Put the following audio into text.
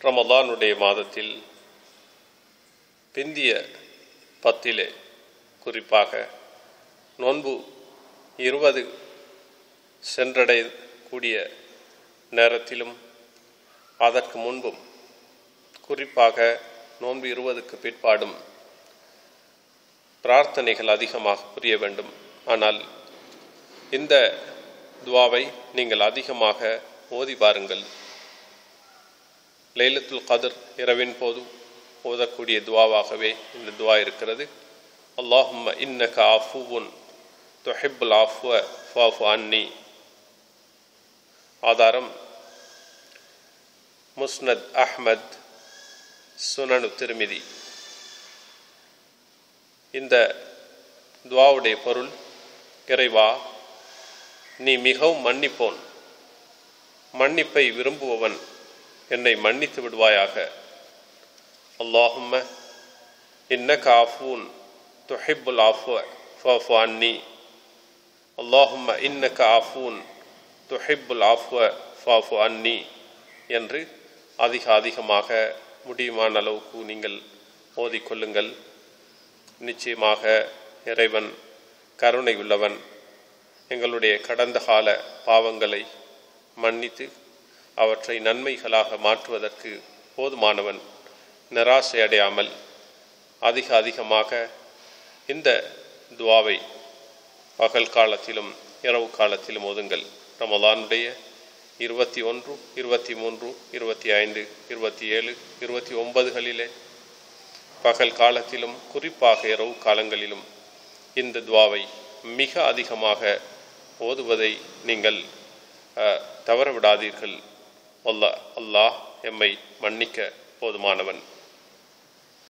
ரமதானுடைய மாதத்தில் பிந்திய 10 குறிப்பாக நோன்பு 20 சென்றடையக்கூடிய நேரத்திலும் அதற்கு முன்பும் குறிப்பாக நோன்பு 20க்கு பிற்பாடும் பிரார்த்தனைகள் அதிகமாக புரிய வேண்டும். ஆனால் இந்த துவாவை நீங்கள் அதிகமாக ஓதி பாருங்கள். லைலத்துல் கத்ர் இரவின் போது ஓதக்கூடிய துவாவாகவே இந்த துவா இருக்கிறது. அல்லாஹும்ம இன்னக ஆஃபுவுன் துஹிப்புல் ஆஃப்வ ஃபஅஃபு அன்னி. ஆதாரம் முஸ்னத் அஹ்மத், சுனனு திர்மிதி. இந்த துவாவுடைய பொருள், இறைவா நீ மிகவும் மன்னிப்போன், மன்னிப்பை விரும்புபவன், என்னை மன்னித்து விடுவாயாக. அல்லாஹும்ம இன்னக ஆஃபூன் துஹிப்புல் ஆஃப்வ ஃபஅஃபு அன்னி. அல்லாஹும்ம இன்னக ஆஃபூன் துஹிப்புல் ஆஃப்வ ஃபஅஃபு அன்னி என்று அதிகமாக முடியுமான அளவுக்கு நீங்கள் ஓதிக்கொள்ளுங்கள். நிச்சயமாக இறைவன் கருணை உள்ளவன், எங்களுடைய கடந்த கால பாவங்களை மன்னித்து அவற்றை நன்மைகளாக மாற்றுவதற்கு போதுமானவன். நிராசை அடையாமல் அதிகமாக இந்த துவாவை பகல் காலத்திலும் இரவு காலத்திலும் ஓதுங்கள். ரமலானுடைய 21, 23, 25, 27, 29களிலே பகல் காலத்திலும் குறிப்பாக இரவு காலங்களிலும் இந்த துவாவை மிக அதிகமாக ஓதுவதை நீங்கள் தவற விடாதீர்கள். அல்லாஹ் எம்மை மன்னிக்க போதுமானவன்.